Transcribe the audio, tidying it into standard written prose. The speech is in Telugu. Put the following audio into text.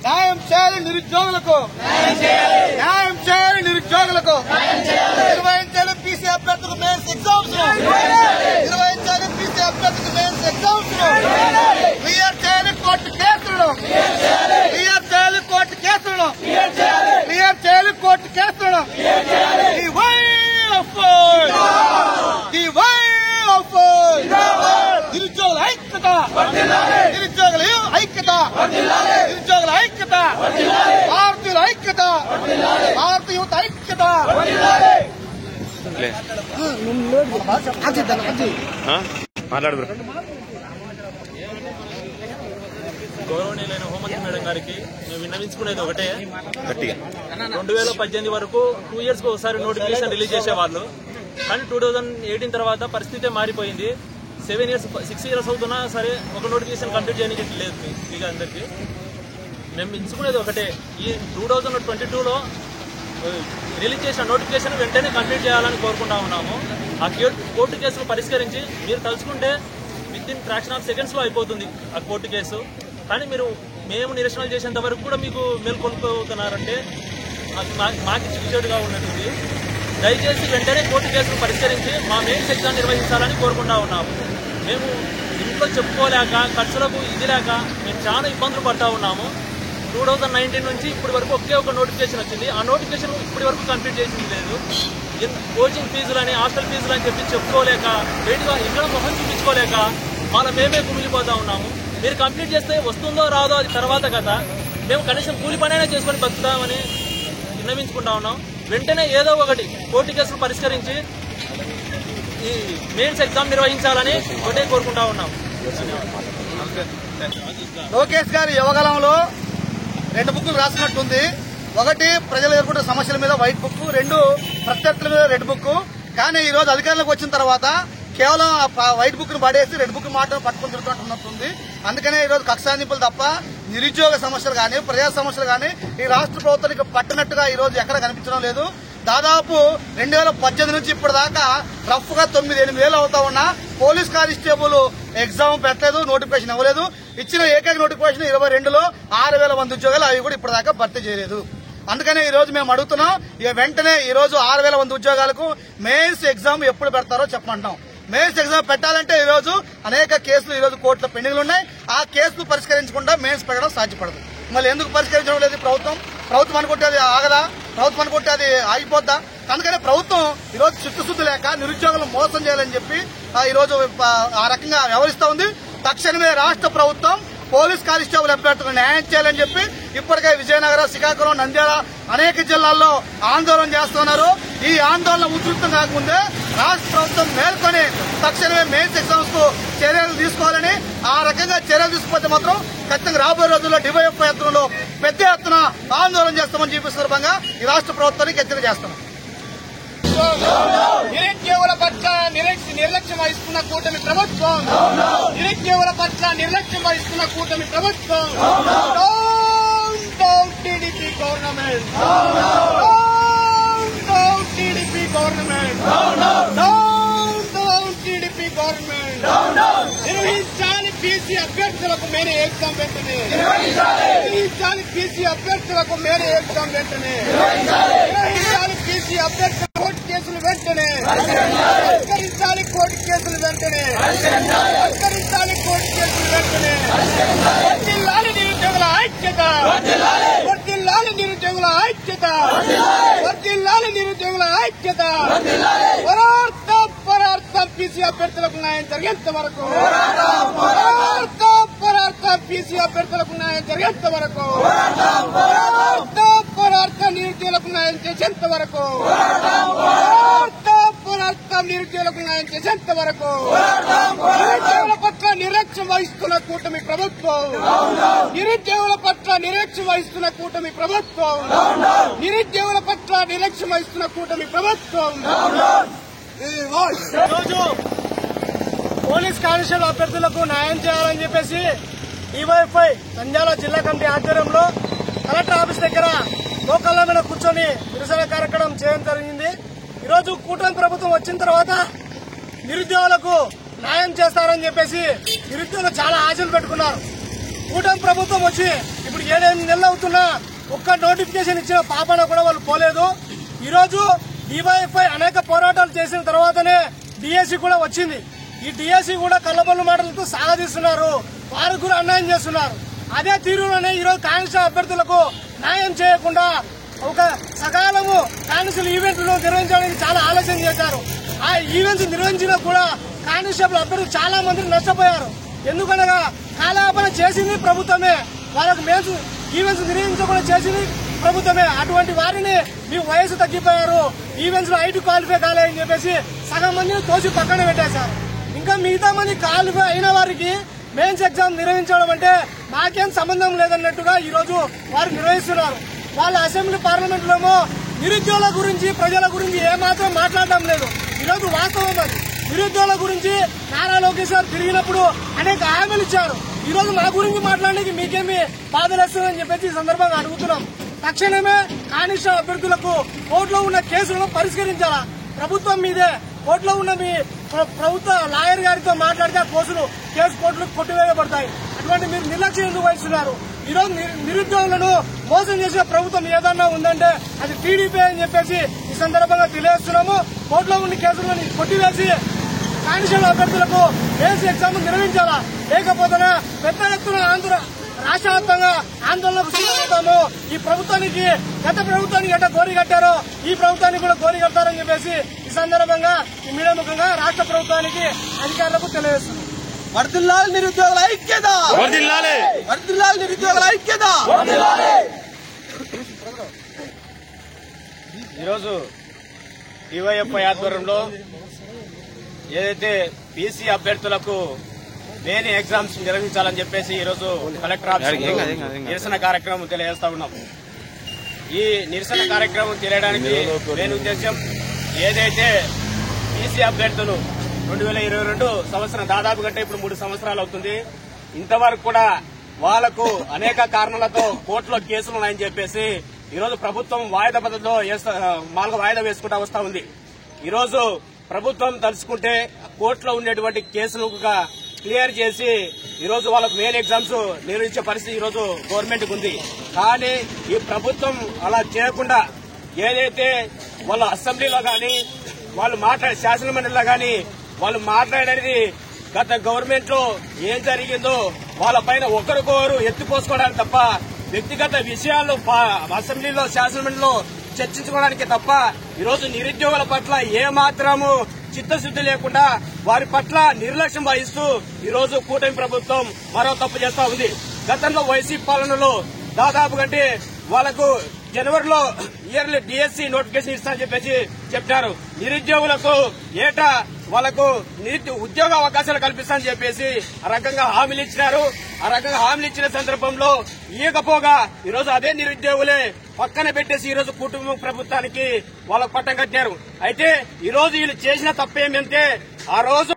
న్యాయం చేయాలి నిరుద్యోగులకు, న్యాయం చేయాలి నిరుద్యోగులకు, నిర్వహించాలి పీసీ అభ్యర్థులకు మెయిన్స్ ఎగ్జామ్స్, నిర్వహించాలి పీసీ అభ్యర్థులకు మెయిన్స్ ఎగ్జామ్స్, క్లియర్ చేయాలి కోర్టు కేసులను, క్లియర్ చేయాలి కోర్టు కేసులను, క్లియర్ చేయాలి కోర్టు కేసులను. నిరుద్యోగుల ఐక్యత, నిరుద్యోగుల ఐక్యత, నిరుద్యోగుల ఐక్యత, భారతీయుల ఐక్యత, భారతీయ యువత ఐక్యత. మాట్లాడు. గౌరవనీయులైన హోంమంత్రి మేడం గారికి మేము విన్నవించుకునేది ఒకటే, 2018 వరకు 2 years కు ఒకసారి నోటిఫికేషన్ రిలీజ్ చేసేవాళ్ళు. కానీ 2018 తర్వాత పరిస్థితే మారిపోయింది. 6 years అవుతున్నా సరే ఒక నోటిఫికేషన్ కంప్లీట్ చేయడానికి లేదు. మీకు అందరికీ మేము ఎంచుకునేది ఒకటే, ఈ 2022లో రిలీజ్ చేసిన నోటిఫికేషన్ వెంటనే కంప్లీట్ చేయాలని కోరుకుంటా ఉన్నాము. ఆ కోర్టు కేసును పరిష్కరించి మీరు తలుచుకుంటే with in fraction of seconds లో అయిపోతుంది ఆ కోర్టు కేసు. కానీ మేము నిరసనలు చేసేంత వరకు కూడా మీకు మేల్కొల్పుతున్నారంటే మాకు చిక్కుచేటుగా ఉన్నట్టుంది. దయచేసి వెంటనే కోర్టు కేసును పరిష్కరించి మా మెయిన్స్ ఎగ్జామ్ నిర్వహించాలని కోరుకుంటా ఉన్నాము. మేము ఇంట్లో చెప్పుకోలేక ఖర్చులకు ఇది లేక మేము చాలా ఇబ్బందులు పడతా ఉన్నాము. 2019 నుంచి ఇప్పటి వరకు ఒకే ఒక నోటిఫికేషన్ వచ్చింది. ఆ నోటిఫికేషన్ ఇప్పటి వరకు కంప్లీట్ చేసింది లేదు. కోచింగ్ ఫీజులని హాస్టల్ ఫీజులు అని చెప్పి చెప్పుకోలేక బయటగా ఎక్కడ మొహం చూపించుకోలేక మేమే కుమిలిపోతా ఉన్నాము. మీరు కంప్లీట్ చేస్తే వస్తుందో రాదో అది తర్వాత కదా, మేము కనీసం కూలి పనైనా చేసుకొని బతుకుతామని విన్నవించుకుంటా ఉన్నాం. వెంటనే ఏదో ఒకటి కోర్టు కేసులు పరిష్కరించి ఈ మెయిన్స్ ఎగ్జామ్ నిర్వహించాలని ఒకటే కోరుకుంటా ఉన్నాం. లోకేష్ గారి యువగలంలో 2 బుక్కులు రాసినట్టుంది. ఒకటి ప్రజలు ఎదుర్కొంటున్న సమస్యల మీద వైట్ బుక్, 2 ప్రత్యర్థుల మీద రెడ్ బుక్. కానీ ఈ రోజు అధికారంలోకి వచ్చిన తర్వాత కేవలం వైట్ బుక్ ను పడేసి రెడ్ బుక్ మాత్రం పట్టుకుని తిరుగుతున్నట్టుంది. అందుకనే ఈ రోజు కక్షాదింపులు తప్ప నిరుద్యోగ సమస్యలు గానీ ప్రజా సమస్యలు గానీ ఈ రాష్ట్ర ప్రభుత్వానికి పట్టినట్టుగా ఈ రోజు ఎక్కడ కనిపించడం లేదు. దాదాపు 2018 నుంచి ఇప్పటిదాకా రఫ్ గా 9-8 వేలు అవుతా ఉన్నా పోలీస్ కానిస్టేబుల్ ఎగ్జామ్ పెట్టలేదు, నోటిఫికేషన్ ఇవ్వలేదు. ఇచ్చిన ఏకైక నోటిఫికేషన్ 22లో 6,000 మంది ఉద్యోగాలు అవి కూడా ఇప్పటిదాకా భర్తీ చేయలేదు. అందుకనే ఈ రోజు మేము అడుగుతున్నాం, వెంటనే ఈ రోజు 6,000 మంది ఉద్యోగాలకు మెయిన్స్ ఎగ్జామ్ ఎప్పుడు పెడతారో చెప్పమంటాం. మెయిన్స్ ఎగ్జామ్ పెట్టాలంటే ఈ రోజు అనేక కేసులు ఈ రోజు కోర్టులో పెండింగ్లు ఉన్నాయి. ఆ కేసులు పరిష్కరించకుండా మెయిన్స్ పెట్టడం సాధ్యపడదు. మళ్ళీ ఎందుకు పరిష్కరించడం లేదు ప్రభుత్వం అనుకుంటే అది ఆగదా? ప్రభుత్వం అనుకుంటే అది ఆగిపోద్దా? అందుకనే ప్రభుత్వం ఈ రోజు చిత్తశుద్ధి లేక నిరుద్యోగులను మోసం చేయాలని చెప్పి ఈ రోజు ఆ రకంగా వ్యవహరిస్తా ఉంది. తక్షణమే రాష్ట్ర ప్రభుత్వం పోలీస్ కానిస్టేబుల్ అభ్యర్థులకు న్యాయం చేయాలని చెప్పి ఇప్పటికే విజయనగరం, శ్రీకాకుళం, నంద్యాల అనేక జిల్లాల్లో ఆందోళన చేస్తున్నారు. ఈ ఆందోళన ఉధృతం కాకముందే రాష్ట్ర ప్రభుత్వం మేల్కొని తక్షణమే మెయిన్స్ ఎగ్జామ్స్ కు చర్యలు తీసుకోవాలని, ఆ రకంగా చర్యలు తీసుకుపోతే మాత్రం ఖచ్చితంగా రాబోయే రోజుల్లో డివైఎఫ్ఐ ఎత్తునలో పెద్ద ఎత్తున ఆందోళన చేస్తామని చెప్పి సందర్భంగా ఈ రాష్ట్ర ప్రభుత్వానికి హెచ్చరిక చేస్తాం. నిరుద్యోగుల పట్ల నిర్లక్ష్యం వహిస్తున్న కూటమి ప్రభుత్వం, నిరుద్యోగుల పట్ల నిర్లక్ష్యం వహిస్తున్న కూటమి ప్రభుత్వం. TDP government, TDP government, TDP government. నిర్వహించాలి పీసీ అభ్యర్థులకు మేరే ఎగ్జామ్ వెంటనే, నిర్వహించాలి పీసీ అభ్యర్థులకు మేరే ఎగ్జామ్ వెంటనే, నిర్వహించాలి పీసీ అభ్యర్థుల కోర్టు కేసులు వెంటనే, పరిష్కరించాలి కోర్టు కేసులు వెంటనే, పరిష్కరించాలి కోర్టు కేసులు వెంటనే. వర్ధిల్లాలి నిరుద్యోగుల ఐక్యత, వర్ధిల్లాలి నిరుద్యోగుల ఐక్యత, వర్ధిల్లాలి నిరుద్యోగుల ఐక్యత. పోరాడతాం పీసీ అభ్యర్థులకు న్యాయం జరిగేంత వరకు, పోరాడతాం పీసీ అభ్యర్థులకు న్యాయం జరిగేంత వరకు, పోరాడతాం నిరుద్యోగులకు న్యాయం చేసేంత వరకు, పోరాడతాం నిరుద్యోగులకు న్యాయం చేసేంత వరకు. నిరుద్యోగుల పట్ల నిర్లక్ష్యం వహిస్తున్న కూటమి ప్రభుత్వం, నిరుద్యోగుల పట్ల నిర్లక్ష్యం వహిస్తున్న కూటమి ప్రభుత్వం, నిరుద్యోగుల పట్ల నిర్లక్ష్యం వహిస్తున్న కూటమి ప్రభుత్వం. ఈరోజు పోలీస్ కానిస్టేబుల్ అభ్యర్థులకు న్యాయం చేయాలని చెప్పేసి డివైఎఫ్ఐ నంద్యాల జిల్లా కమిటీ ఆధ్వర్యంలో కలెక్టర్ ఆఫీస్ దగ్గర లోకల్ల మీద కూర్చొని నిరసన కార్యక్రమం చేయడం జరిగింది. ఈరోజు కూటమి ప్రభుత్వం వచ్చిన తర్వాత నిరుద్యోగులకు న్యాయం చేస్తారని చెప్పేసి నిరుద్యోగులు చాలా ఆశలు పెట్టుకున్నారు. కూటమి ప్రభుత్వం వచ్చి ఇప్పుడు 7-8 నెలలు అవుతున్నా ఒక్క నోటిఫికేషన్ ఇచ్చిన పాపన కూడా వాళ్ళు పోలేదు. ఈ రోజు డివైఎఫ్ఐ అనేక పోరాటాలు చేసిన తర్వాతనే డిఎస్సి కూడా వచ్చింది. ఈ డిఎస్సి కూడా కళ్ళబొల్లు మాటలతో సాగదీస్తున్నారు, వారికి కూడా అన్యాయం చేస్తున్నారు. అదే తీరులోనే ఈరోజు కాంగ్రెస్ అభ్యర్థులకు న్యాయం చేయకుండా ఒక సకాలము కానిస్టేబుల్ ఈవెంట్లు నిర్వహించడానికి చాలా ఆలస్యం చేశారు. ఆ ఈవెంట్స్ నిర్వహించినా కూడా కానిస్టేబుల్ అభ్యర్థులు చాలా మంది నష్టపోయారు. ఎందుకనగా కాలాపన చేసింది ప్రభుత్వమే, వాళ్ళకు ఈవెంట్స్ నిర్వహించకుండా చేసింది ప్రభుత్వమే. అటువంటి వారిని మీ వయసు తగ్గిపోయారు, ఈవెంట్స్ లో ఐటీ క్వాలిఫై కాలేదని చెప్పేసి సగం మందిని తోసి పక్కన పెట్టేశారు. ఇంకా మిగతా మంది క్వాలిఫై అయిన వారికి మెయిన్స్ ఎగ్జామ్ నిర్వహించడం అంటే మాకేం సంబంధం లేదన్నట్టుగా ఈ రోజు వారు నిర్వహిస్తున్నారు. వాళ్ళ అసెంబ్లీ పార్లమెంట్ లోమో నిరుద్యోగుల గురించి ప్రజల గురించి ఏమాత్రం మాట్లాడడం లేదు. ఈరోజు వాస్తవం అది. నిరుద్యోగుల గురించి నారా లోకేష్ గారు తిరిగినప్పుడు అనేక హామీలు ఇచ్చారు. ఈ రోజు మా గురించి మాట్లాడడానికి మీకేమి బాధలేస్తుందని చెప్పేసి ఈ సందర్భంగా అడుగుతున్నాం. తక్షణమే కానిస్టేబుల్ అభ్యర్థులకు కోర్టులో ఉన్న కేసులను పరిష్కరించాలా. ప్రభుత్వం మీదే కోర్టులో ఉన్న మీ ప్రభుత్వ లాయర్ గారితో మాట్లాడితే ఆ కేసు కోర్టులకు కొట్టివేయబడతాయి. అటువంటి మీరు నిర్లక్ష్యం ఎందుకు వహిస్తున్నారు? ఈ రోజు నిరుద్యోగులను మోసం చేసిన ప్రభుత్వం ఏదన్నా ఉందంటే అది టీడీపీ అని చెప్పేసి ఈ సందర్భంగా తెలియజేస్తున్నాము. కోర్టులో ఉన్న కేసులను కొట్టివేసి కానిస్టేబుల్ అభ్యర్థులకు మెయిన్స్ ఎగ్జామ్ నిర్వహించాలా. లేకపోతే పెద్ద ఎత్తున రాష్ట్ర వ్యాప్తంగా ఆందోళనకు సిద్ధమవుతాము. ఈ ప్రభుత్వానికి గత ప్రభుత్వానికి ఎట్లా గోరి కట్టారో ఈ ప్రభుత్వానికి కూడా గోరి కడతారని చెప్పేసి ఈ సందర్భంగా ఈ మీడియా ముఖంగా రాష్ట్ర ప్రభుత్వానికి అధికారులకు తెలియజేస్తున్నాం. వర్ధిల్లాలి నిరుద్యోగుల ఐక్యత, వర్ధిల్లాలి నిరుద్యోగుల ఐక్యత. ఈరోజు డివైఎఫ్ఐ ఆధ్వర్యంలో ఏదైతే బీసీ అభ్యర్థులకు మెయిన్ ఎగ్జామ్స్ నిర్వహించాలని చెప్పేసి ఈరోజు కలెక్టర్ ఆఫీస్ నిరసన కార్యక్రమం తెలియజేస్తా ఉన్నాం. ఈ నిరసన కార్యక్రమం తెలియడానికి మెయిన్ ఉద్దేశం ఏదైతే బీసీ అభ్యర్థులు 2022 సంవత్సరం దాదాపు కంటే ఇప్పుడు 3 సంవత్సరాలు అవుతుంది. ఇంతవరకు కూడా వాళ్లకు అనేక కారణాలతో కోర్టులో కేసులు ఉన్నాయని చెప్పేసి ఈరోజు ప్రభుత్వం వాయిదా పద్ధతిలో మామూలుగా వాయిదా వేసుకుంటా వస్తా ఉంది. ఈరోజు ప్రభుత్వం తలుచుకుంటే కోర్టులో ఉండేటువంటి కేసులు క్లియర్ చేసి ఈరోజు వాళ్ళకు మెయిన్ ఎగ్జామ్స్ నిర్వహించే పరిస్థితి ఈరోజు గవర్నమెంట్ ఉంది. కానీ ఈ ప్రభుత్వం అలా చేయకుండా ఏదైతే వాళ్ళ అసెంబ్లీలో గాని వాళ్ళు శాసనమండలిలో గాని వాళ్ళు మాట్లాడేది గత గవర్నమెంట్ లో ఏం జరిగిందో వాళ్ళపైన ఒకరికొకరు ఎత్తిపోసుకోవడానికి తప్ప వ్యక్తిగత విషయాలు అసెంబ్లీలో శాసనమండలిలో చర్చించుకోవడానికి తప్ప ఈరోజు నిరుద్యోగుల పట్ల ఏమాత్రము చిత్తశుద్ది లేకుండా వారి పట్ల నిర్లక్ష్యం వహిస్తూ ఈరోజు కూటమి ప్రభుత్వం మరో తప్పు చేస్తా ఉంది. గతంలో వైసీపీ పాలనలో దాదాపు కంటే వాళ్లకు జనవరిలో ఇయర్లీ డిఎస్సి నోటిఫికేషన్ ఇస్తానని చెప్పేసి చెప్పారు. నిరుద్యోగులకు ఏటా వాళ్లకు ఉద్యోగ అవకాశాలు కల్పిస్తానని చెప్పేసి ఆ రకంగా హామీలు ఇచ్చినారు. ఆ రకంగా హామీలు ఇచ్చిన సందర్భంలో ఇయ్యకపోగా ఈరోజు అదే నిరుద్యోగులే పక్కన పెట్టేసి ఈరోజు కుటుంబ ప్రభుత్వానికి వాళ్ళకు పట్టం కట్టారు. అయితే ఈరోజు వీళ్ళు చేసిన తప్పేమంటే ఆ రోజు